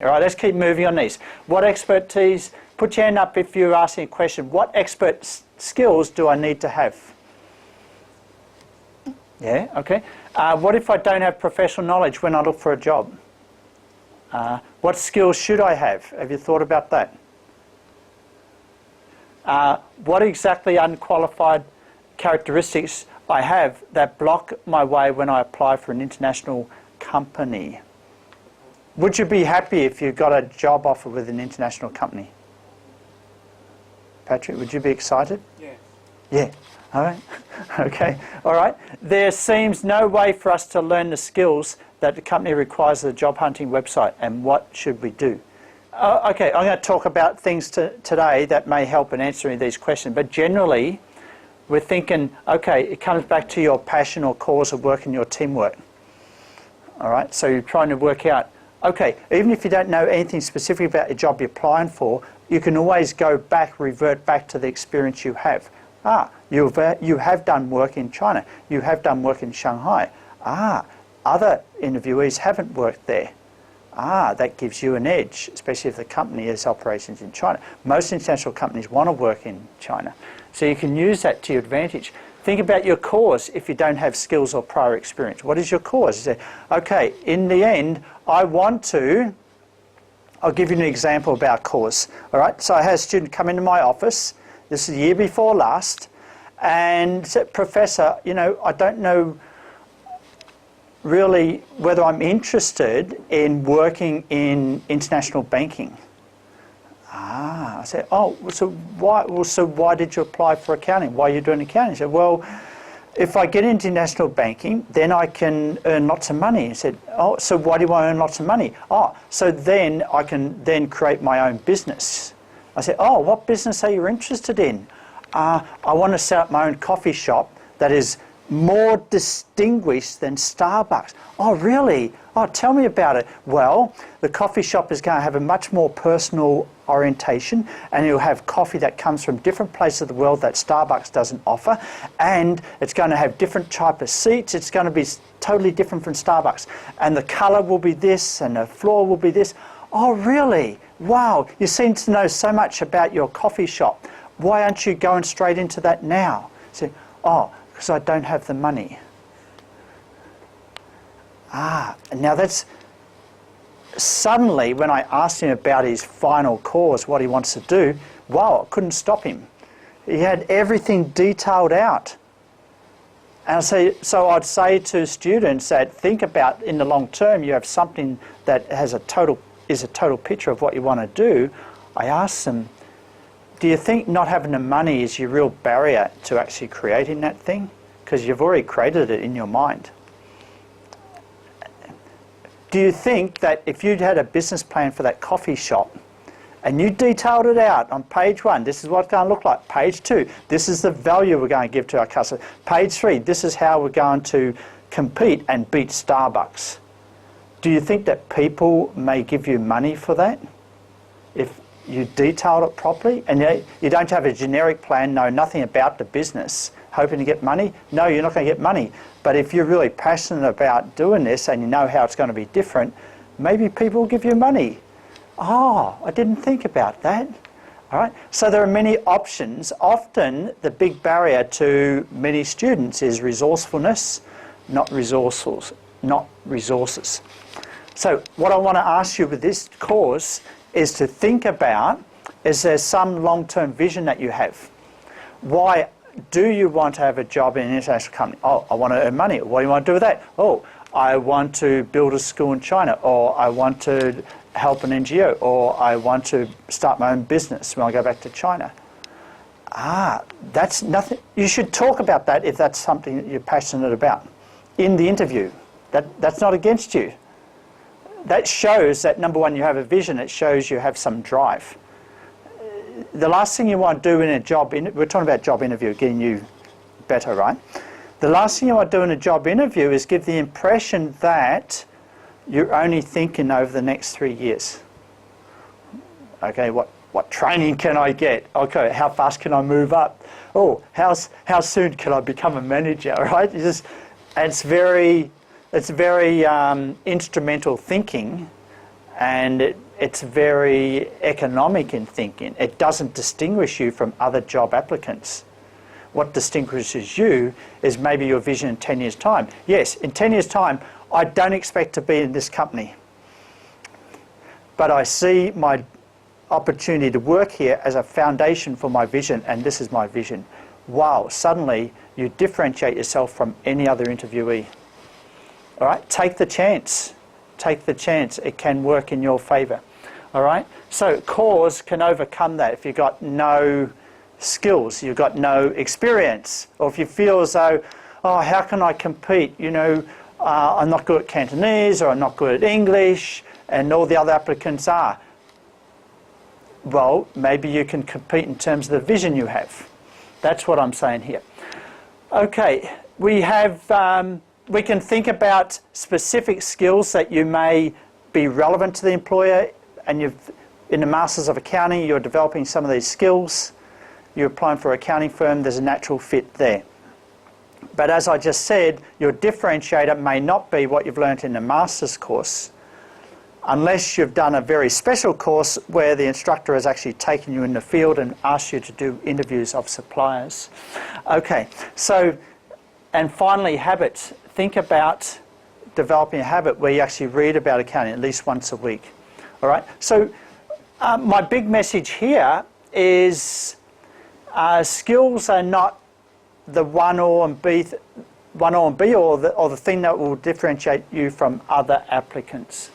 All right, let's keep moving on these. What expertise, put your hand up if you're asking a question, what expert skills do I need to have? Yeah, okay. What if I don't have professional knowledge when I look for a job? What skills should I have? Have you thought about that? What exactly unqualified characteristics I have that block my way when I apply for an international company? Would you be happy if you got a job offer with an international company? Patrick, would you be excited? Yeah. Yeah. All right. Okay. All right. There seems no way for us to learn the skills that the company requires of the job hunting website, and what should we do? Okay, I'm going to talk about things today that may help in answering these questions, but generally we're thinking, okay, it comes back to your passion or cause of work and your teamwork. All right, so you're trying to work out, okay, even if you don't know anything specific about the job you're applying for, you can always go back, revert back to the experience you have. You have done work in China. You have done work in Shanghai. Other interviewees haven't worked there. That gives you an edge, especially if the company has operations in China. Most international companies want to work in China. So you can use that to your advantage. Think about your cause if you don't have skills or prior experience. What is your cause? You say, okay, in the end, I want to... I'll give you an example about cause. All right, so I had a student come into my office. This is the year before last. And said, Professor, you know, I don't know really whether I'm interested in working in international banking. I said, oh, so why did you apply for accounting? Why are you doing accounting? He said, well, if I get into international banking, then I can earn lots of money. He said, oh, so why do you want to earn lots of money? Oh, so then I can then create my own business. I said, oh, what business are you interested in? I want to set up my own coffee shop that is more distinguished than Starbucks. Oh, really? Oh, tell me about it. Well, the coffee shop is going to have a much more personal orientation, and you'll have coffee that comes from different places of the world that Starbucks doesn't offer, and it's going to have different type of seats. It's going to be totally different from Starbucks, and the colour will be this, and the floor will be this. Oh, really? Wow, you seem to know so much about your coffee shop. Why aren't you going straight into that now? So, oh, because I don't have the money. Now that's... Suddenly, when I asked him about his final cause, what he wants to do, wow, I couldn't stop him. He had everything detailed out. And so I'd say to students that think about in the long term, you have something that is a total picture of what you want to do. I asked them, do you think not having the money is your real barrier to actually creating that thing? Because you've already created it in your mind. Do you think that if you'd had a business plan for that coffee shop and you detailed it out on page 1, this is what it's going to look like. Page 2, this is the value we're going to give to our customers. Page 3, this is how we're going to compete and beat Starbucks. Do you think that people may give you money for that? If you detailed it properly and you don't have a generic plan, know nothing about the business, hoping to get money? No, you're not going to get money. But if you're really passionate about doing this and you know how it's going to be different, maybe people will give you money. Oh, I didn't think about that. All right. So there are many options. Often the big barrier to many students is resourcefulness, not resources. So what I want to ask you with this course is to think about, is there some long-term vision that you have? Why do you want to have a job in an international company? Oh, I want to earn money. What do you want to do with that? Oh, I want to build a school in China, or I want to help an NGO, or I want to start my own business when I go back to China. That's nothing. You should talk about that if that's something that you're passionate about in the interview. That's not against you. That shows that, number one, you have a vision. It shows you have some drive. The last thing you want to do in a job, we're talking about job interview, getting you better, right? The last thing you want to do in a job interview is give the impression that you're only thinking over the next 3 years. Okay, what training can I get? Okay, how fast can I move up? Oh, how soon can I become a manager, right? It's very instrumental thinking, and it's very economic in thinking. It doesn't distinguish you from other job applicants. What distinguishes you is maybe your vision in 10 years' time. Yes, in 10 years' time, I don't expect to be in this company, but I see my opportunity to work here as a foundation for my vision, and this is my vision. Wow, suddenly you differentiate yourself from any other interviewee. All right, take the chance. Take the chance. It can work in your favour. All right, so cause can overcome that. If you've got no skills, you've got no experience, or if you feel as though, oh, how can I compete? You know, I'm not good at Cantonese, or I'm not good at English, and all the other applicants are. Well, maybe you can compete in terms of the vision you have. That's what I'm saying here. Okay, we have, we can think about specific skills that you may be relevant to the employer, and you've, in the Masters of Accounting, you're developing some of these skills. You're applying for an accounting firm, there's a natural fit there. But as I just said, your differentiator may not be what you've learnt in the Masters course, unless you've done a very special course where the instructor has actually taken you in the field and asked you to do interviews of suppliers. Okay, so, and finally, habits. Think about developing a habit where you actually read about accounting at least once a week. All right, so my big message here is skills are not the one or and be all, or the thing that will differentiate you from other applicants.